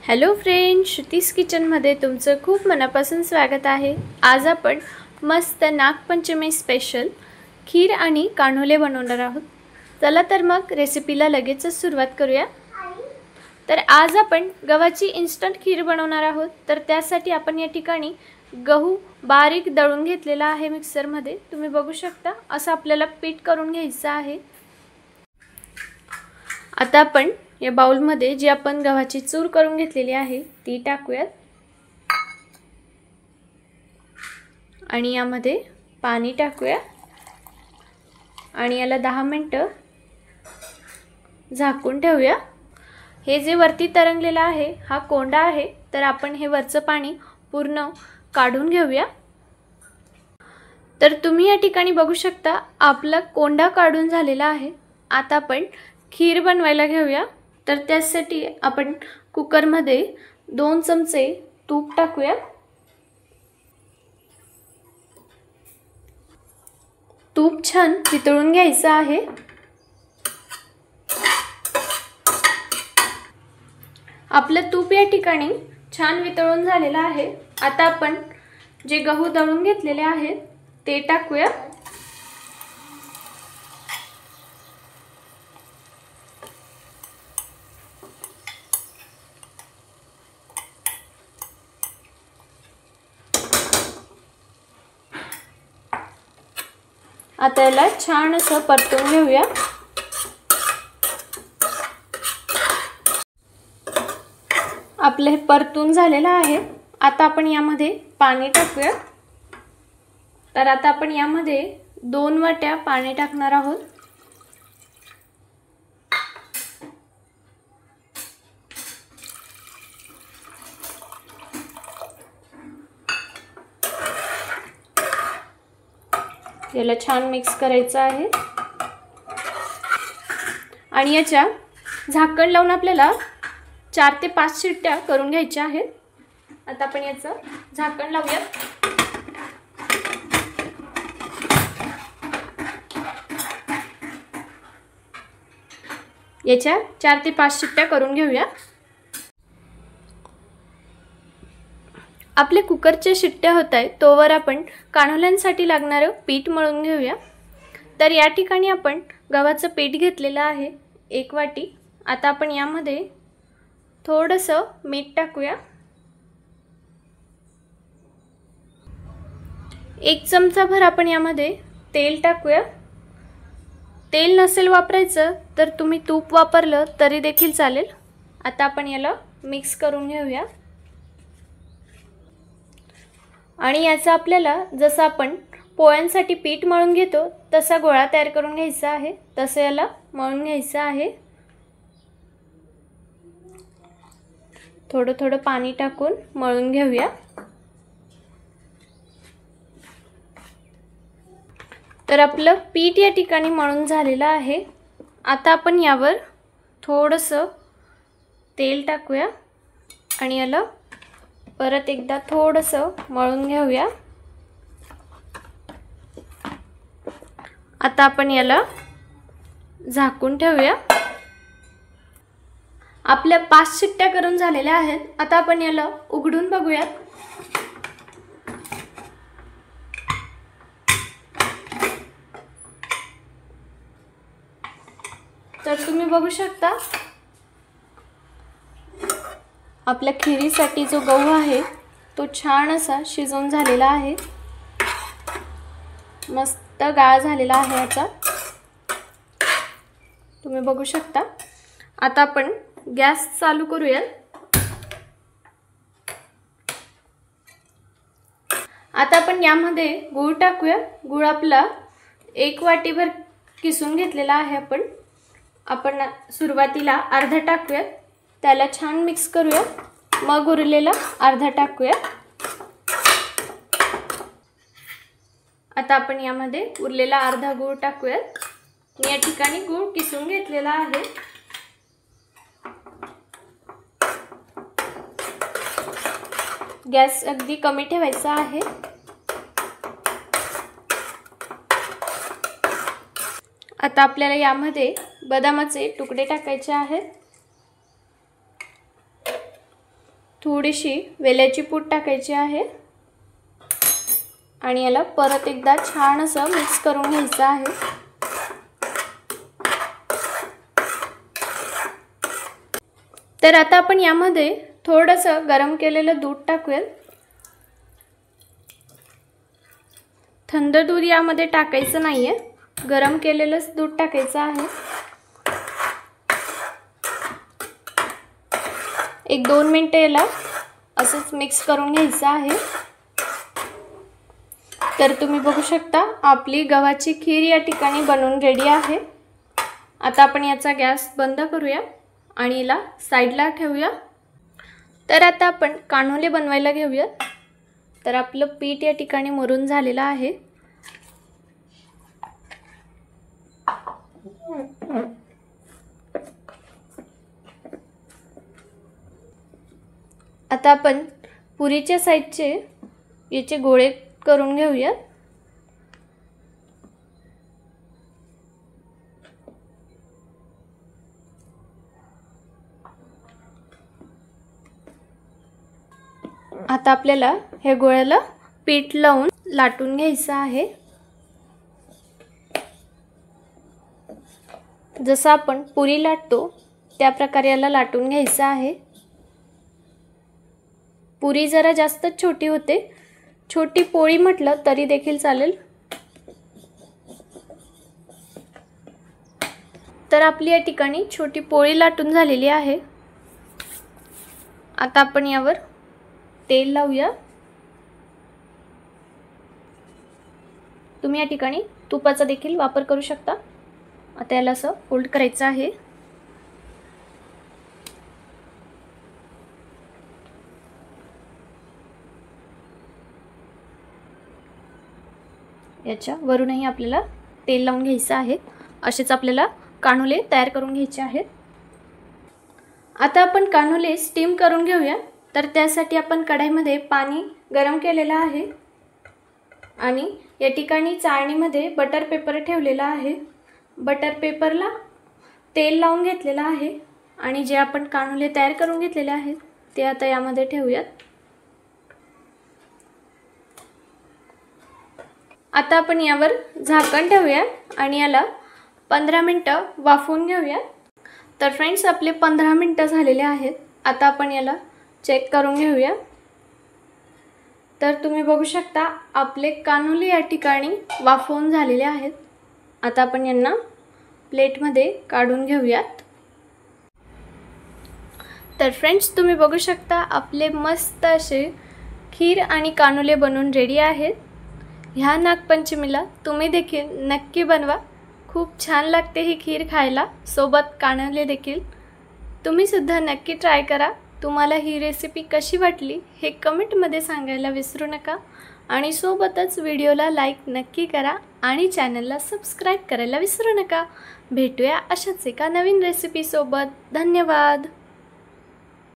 Hello friend, Shruti's किचनमध्ये तुमचं खूप मनापासून स्वागत आहे। आज आपण मस्त नागपंचमी स्पेशल खीर आणि कान्होले बनवणार आहोत। चला तर मग रेसिपीला लगेचच सुरुवात करूया। तर आज आपण गव्हाची इन्स्टंट खीर बनवणार आहोत। तर त्यासाठी आपण या ठिकाणी गहू बारीक दळून घेतलेला आहे मिक्सरमध्ये। तुम्ही बघू शकता असं आपल्याला पीठ करून घ्यायचं आहे। आता आपण या बाउल मध्ये जी आपण गव्हाची चूर करून घेतलेली आहे ती टाकूया आणि यामध्ये पाणी टाकूया आणि याला 10 मिनिटे झाकून ठेवूया। हे जे वरती तरंगलेला आहे हा कोंडा आहे, तर आपण हे वरचं पाणी पूर्ण काढून घेऊया। तर तुम्ही या ठिकाणी बघू शकता आपला कोंडा काढून झालेला आहे। आता आपण खीर बनवायला घेऊया। तर त्यासाठी आपण कुकर मध्ये 2 चमचे तूप टाकूया। तूप छान वितळून घ्यायचं आहे। आपलं तूप या ठिकाणी छान वितळून झालेलं आहे। आता आपण जे गहू दळून घेतलेले आहेत ते टाकूया। आता याला छान असं परतून घेऊया। आपले हे परतून झालेलं आहे। आता आपण यामध्ये पाणी टाकूया। तर आता आपण यामध्ये 2 वाट्या पाणी टाकणार आहोत। याला छान मिक्स करायचं आहे आणि याच्या झाकण लावून आपल्याला 4 ते 5 शिट्ट्या करून घ्यायच्या आहेत। आता आपण याचं झाकण लावूया। याच्या 4 ते 5 शिट्ट्या करून घेऊया। आपले कुकरचे शिट्ट्या होत आहेत तोवर आपण कान्होल्यांसाठी लागणारे पीठ मळून घेऊया। तर या ठिकाणी आपण गव्हाचं पीठ घेतलेलं आहे 1 वाटी। आता आपण यामध्ये थोडंसं मीठ टाकूया। 1 चमचा भर आपण यामध्ये तेल टाकूया। तेल नसेल वापरायचं तर तुम्ही तूप वापरलं तरी देखील चालेल। आता आपण याला मिक्स करून घेऊया आणि याचा आपल्याला जसं आपण पोळ्यांसाठी पीठ मळून घेतो तसा गोळा तयार करून घ्यायचा आहे। तसं याला मळून घ्यायचं आहे। थोडं थोडं पाणी टाकून मळून घेऊया। तर आपलं पीठ या ठिकाणी मळून झालेलं आहे। आता आपण यावर थोडंसं तेल टाकूया आणि याला परत एकदा थोडंसं मळून घेऊया। आता आपण याला झाकून ठेवूया। आपल्या 5 शिट्ट्या करून झालेल्या आहेत। आता आपण याला उघडून बघूया। तर तुम्ही बघू शकता आपल्या खिरीसाठी जो गहू आहे तो छान असा शिजून झालेला आहे। मस्त गाळ झालेला आहे याचा, तुम्ही बघू शकता। आता आपण गॅस चालू करूया। आता आपण यामध्ये गूळ टाकूया। गूळ आपला 1 वाटीभर किसून घेतलेला आहे। आपण सुरुवातीला अर्धा टाकूया, त्याला छान मिक्स करूया, मग उरलेला अर्धा टाकूया। आता आपण यामध्ये उरलेला अर्धा गूळ टाकूया। या ठिकाणी गूळ किसून घेतलेला आहे। गॅस अगदी कमी ठेवायचा आहे। आता आपल्याला यामध्ये बदामाचे तुकडे टाकायचे आहेत। थोडीशी वेल्याची पूड टाकायची आहे आणि याला परत एकदा छान असं मिक्स करून घ्यायचं आहे। तर आता आपण यामध्ये थोडंसं गरम केलेलं दूध टाकूया। थंड दूध यामध्ये टाकायचं नाहीये, गरम केलेलंच दूध टाकायचं आहे। 1-2 मिनिटं याला असंच मिक्स करून घ्यायचं आहे। तर तुम्ही बघू शकता आपली गव्हाची खीर या ठिकाणी बनवून रेडी आहे। आता आपण याचा गॅस बंद करूया आणि याला साईडला ठेवूया। तर आता आपण कानुले बनवायला घेऊया। तर आपलं पीठ या ठिकाणी मरून झालेलं आहे। आता आपण पुरीच्या साइजचे याचे गोळे करून घेऊया। आता आपल्याला हे गोळ्याला पीठ लावून लाटून घ्यायचं आहे। जसं आपण पुरी लाटतो त्या प्रकारे याला लाटून घ्यायचं आहे। पुरी जरा जास्त छोटी होते, छोटी पोळी म्हटलं तरी देखील चालेल। तर आपली या ठिकाणी छोटी पोळी लाटून झालेली आहे। आता आपण यावर तेल लावूया। तुम्ही या ठिकाणी तुपाचा देखील वापर करू शकता। आता याला असं फोल्ड करायचं आहे। याच्या वरूनही आपल्याला तेल लावून घ्यायचं आहे। असेच आपल्याला कानुले तयार करून घ्यायचे आहेत। आता आपण कानुले स्टीम करून घेऊया। तर त्यासाठी आपण कढईमध्ये पाणी गरम केलेलं आहे आणि या ठिकाणी चाळणीमध्ये बटर पेपर ठेवलेला आहे। बटर पेपरला तेल लावून घेतलेलं आहे आणि जे आपण कानुले तयार करून घेतलेले आहेत ते आता यामध्ये ठेवूयात। आता आपण यावर झाकण ठेवूया आणि याला 15 मिनिटं वाफवून घेऊया। तर फ्रेंड्स आपले 15 मिनिटं झालेले आहेत। आता आपण याला चेक करून घेऊया। तर तुम्ही बघू शकता आपले कानुले या ठिकाणी वाफवून झालेले आहेत। आता आपण यांना प्लेटमध्ये काढून घेऊयात। तर फ्रेंड्स तुम्ही बघू शकता आपले मस्त असे खीर आणि कानुले बनवून रेडी आहेत। ह्या नागपंचमीला तुम्ही देखील नक्की बनवा, खूप छान लागते ही खीर खायला, सोबत कानुले देखील। तुम्ही सुद्धा नक्की ट्राय करा। तुम्हाला ही रेसिपी कशी वाटली हे कमेंटमध्ये सांगायला विसरू नका आणि सोबतच व्हिडिओला लाईक नक्की करा आणि चॅनलला सबस्क्राईब करायला विसरू नका। भेटूया अशाच एका नवीन रेसिपी सोबत। धन्यवाद।